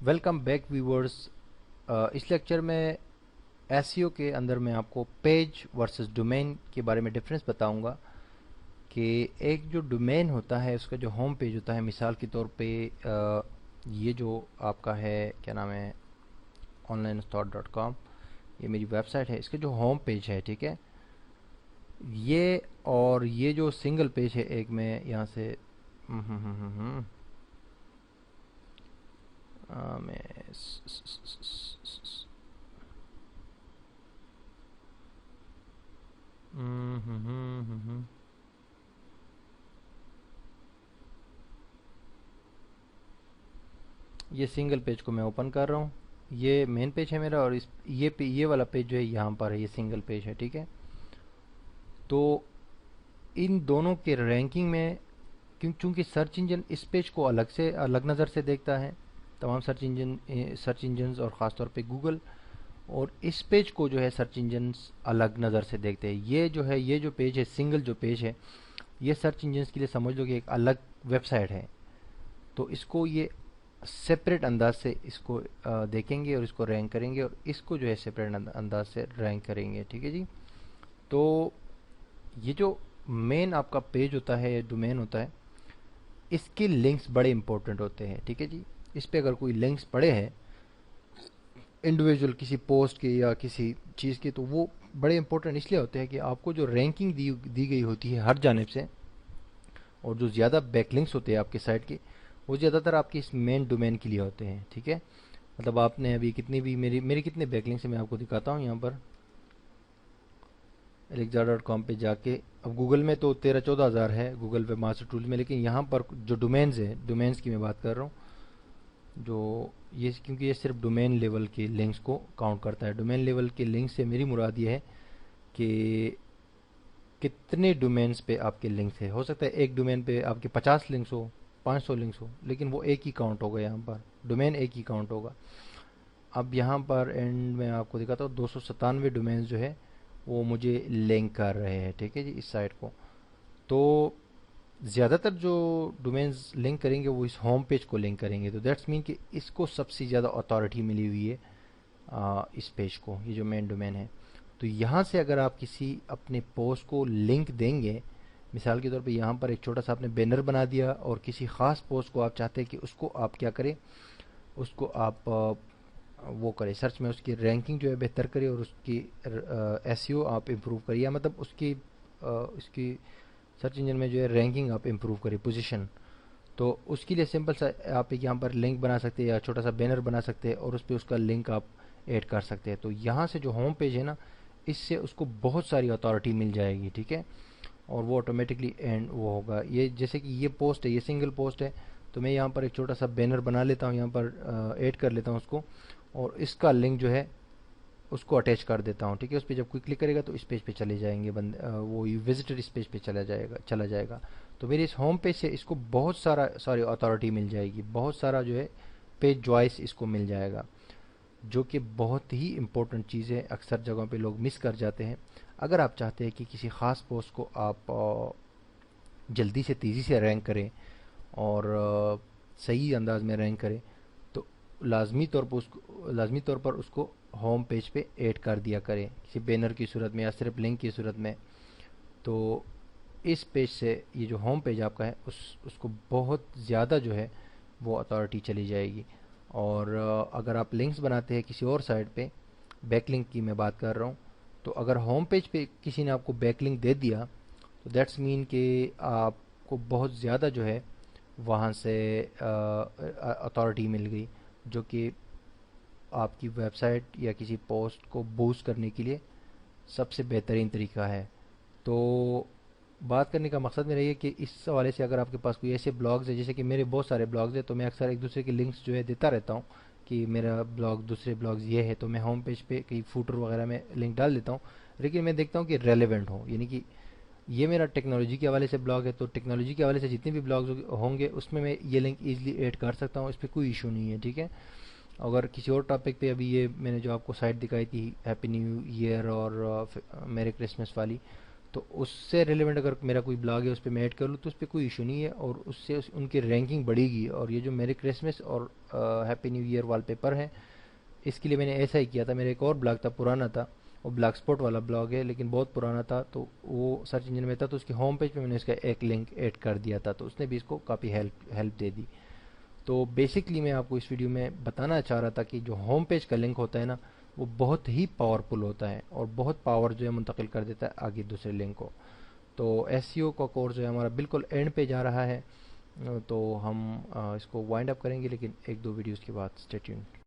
Welcome back viewers. इस lecture में SEO के अंदर मैं आपको पेज वर्सेस डोमेन के बारे में डिफरेंस बताऊंगा कि एक जो डोमेन होता है उसका जो होम पेज होता है, मिसाल के तौर पे ये जो आपका है क्या नाम है onlineustaad.com, ये मेरी वेबसाइट है। इसका जो होम पेज है, ठीक है, ये और ये जो सिंगल पेज है, एक मैं यहाँ से मैं ये सिंगल पेज को मैं ओपन कर रहा हूँ। ये मेन पेज है मेरा और ये वाला पेज जो है यहाँ पर है, ये सिंगल पेज है, ठीक है। तो इन दोनों के रैंकिंग में चूंकि सर्च इंजन इस पेज को अलग नज़र से देखता है, तमाम सर्च इंजन और ख़ासतौर पे गूगल, और इस पेज को जो है सर्च इंजन अलग नज़र से देखते हैं। ये जो पेज है, सिंगल जो पेज है, ये सर्च इंजन के लिए समझ लो कि एक अलग वेबसाइट है। तो इसको ये सेपरेट अंदाज से इसको देखेंगे और इसको रैंक करेंगे, और इसको जो है सेपरेट अंदाज से रैंक करेंगे, ठीक है जी। तो ये जो मेन आपका पेज होता है, डोमेन होता है, इसके लिंक्स बड़े इंपॉर्टेंट होते हैं, ठीक है जी। इस पे अगर कोई लिंक्स पड़े हैं इंडिविजुअल किसी पोस्ट के या किसी चीज़ के, तो वो बड़े इंपॉर्टेंट इसलिए होते हैं कि आपको जो रैंकिंग दी गई होती है हर जानिब से, और जो ज़्यादा बैकलिंक्स होते हैं आपके साइट के, वो ज़्यादातर आपके इस मेन डोमेन के लिए होते हैं, ठीक है। मतलब आपने अभी कितनी भी मेरी कितने बैकलिंक्स है मैं आपको दिखाता हूँ। यहाँ पर alexa.com पे जाके, अब गूगल में तो 13-14 हज़ार है गूगल वेब मास्टर टूल में, लेकिन यहाँ पर जो डोमेन्स है, डोमेन्स की मैं बात कर रहा हूँ, जो ये क्योंकि ये सिर्फ डोमेन लेवल के लिंक्स को काउंट करता है। डोमेन लेवल के लिंक से मेरी मुराद ये है कि कितने डोमेन्स पे आपके लिंक्स है। हो सकता है एक डोमेन पे आपके 50 लिंक्स हो, 500 लिंक्स हो, लेकिन वो एक ही काउंट होगा, यहाँ पर डोमेन एक ही काउंट होगा। अब यहाँ पर एंड में आपको दिखाता हूँ 297 डोमेन्स जो है वो मुझे लिंक कर रहे हैं, ठीक है जी, इस साइट को। तो ज़्यादातर जो डोमेन्स लिंक करेंगे वो इस होम पेज को लिंक करेंगे, तो दैट्स मीन कि इसको सबसे ज़्यादा अथॉरिटी मिली हुई है इस पेज को, ये जो मेन डोमेन है। तो यहाँ से अगर आप किसी अपने पोस्ट को लिंक देंगे, मिसाल के तौर पे यहाँ पर एक छोटा सा आपने बैनर बना दिया और किसी ख़ास पोस्ट को आप चाहते हैं कि उसको आप क्या करें, उसको आप वो करें, सर्च में उसकी रैंकिंग जो है बेहतर करें और उसकी एसईओ आप इम्प्रूव करिए, मतलब उसकी सर्च इंजन में जो है रैंकिंग आप इम्प्रूव करें, पोजीशन। तो उसके लिए सिंपल सा आप एक यहाँ पर लिंक बना सकते हैं या छोटा सा बैनर बना सकते हैं और उस पर उसका लिंक आप ऐड कर सकते हैं। तो यहाँ से जो होम पेज है ना, इससे उसको बहुत सारी अथॉरिटी मिल जाएगी, ठीक है, और वो ऑटोमेटिकली एंड वो होगा। ये जैसे कि ये पोस्ट है, ये सिंगल पोस्ट है, तो मैं यहाँ पर एक छोटा सा बैनर बना लेता हूँ, यहाँ पर ऐड कर लेता हूँ उसको, और इसका लिंक जो है उसको अटैच कर देता हूँ, ठीक है। उस पर जब कोई क्लिक करेगा तो इस पेज पे चले जाएंगे वो विजिटर इस पेज पे चला जाएगा। तो मेरे इस होम पेज से इसको बहुत सारी अथॉरिटी मिल जाएगी, बहुत सारा जो है पेज जॉइस इसको मिल जाएगा, जो कि बहुत ही इंपॉर्टेंट चीज़ है, अक्सर जगहों पे लोग मिस कर जाते हैं। अगर आप चाहते हैं कि किसी ख़ास पोस्ट को आप जल्दी से तेज़ी से रैंक करें और सही अंदाज में रैंक करें, तो लाजमी तौर पर उसको होम पेज पे ऐड कर दिया करें, किसी बैनर की सूरत में या सिर्फ लिंक की सूरत में। तो इस पेज से ये जो होम पेज आपका है उसको बहुत ज़्यादा जो है वो अथॉरिटी चली जाएगी। और अगर आप लिंक्स बनाते हैं किसी और साइट पे, बैकलिंक की मैं बात कर रहा हूँ, तो अगर होम पेज पे किसी ने आपको बैकलिंक दे दिया तो दैट्स मीन कि आपको बहुत ज़्यादा जो है वहाँ से अथॉरिटी मिल गई, जो कि आपकी वेबसाइट या किसी पोस्ट को बूस्ट करने के लिए सबसे बेहतरीन तरीका है। तो बात करने का मकसद मेरा ये कि इस हवाले से अगर आपके पास कोई ऐसे ब्लॉग्स है, जैसे कि मेरे बहुत सारे ब्लॉग्स हैं, तो मैं अक्सर एक दूसरे के लिंक्स जो है देता रहता हूँ कि मेरा ब्लॉग, दूसरे ब्लॉग्स ये है, तो मैं होम पेज पे कई फूटर वगैरह में लिंक डाल देता हूँ, लेकिन मैं देखता हूँ कि रेलेवेंट हो, यानी कि ये मेरा टेक्नोलॉजी के हवाले से ब्लॉग है, तो टेक्नोलॉजी के हवाले से जितने भी ब्लॉग्स होंगे उसमें मैं ये लिंक ईजिली ऐड कर सकता हूँ, इस पर कोई इशू नहीं है, ठीक है। अगर किसी और टॉपिक पे, अभी ये मैंने जो आपको साइट दिखाई थी हैप्पी न्यू ईयर और मेरी क्रिसमस वाली, تو اس سے ریلیونٹ اگر میرا کوئی بلاگ ہے اس پہ میں ایڈ کر لوں تو اس پہ کوئی ایشو نہیں ہے، اور اس سے ان کی رینکنگ بڑھے گی. اور یہ جو میرے کرسمس اور happy new year wallpaper ہے، اس کے لیے میں نے ایسا ہی کیا تھا. میرا ایک اور بلاگ تھا، پرانا تھا، وہ بلاگ سپوٹ والا بلاگ ہے لیکن بہت پرانا تھا، تو وہ سرچ انجن میں تھا، تو اس کے ہوم پیج پہ میں نے اس کا ایک لنک ایڈ کر دیا تھا، تو اس نے بھی اس کو کافی ہیلپ دے دی. تو بیسکلی میں آپ کو اس ویڈیو میں بتانا چاہ رہا تھا کہ جو ہوم پیج کا لنک ہوتا ہے نا، وہ بہت ہی پاورفل ہوتا ہے اور بہت پاور جو ہے منتقل کر دیتا ہے آگے دوسرے لنک کو. تو ایس سی او کا کورس جو ہے ہمارا بالکل اینڈ پہ جا رہا ہے، تو ہم اس کو وائنڈ اپ کریں گے لیکن ایک دو ویڈیوز کے بعد. Stay tuned.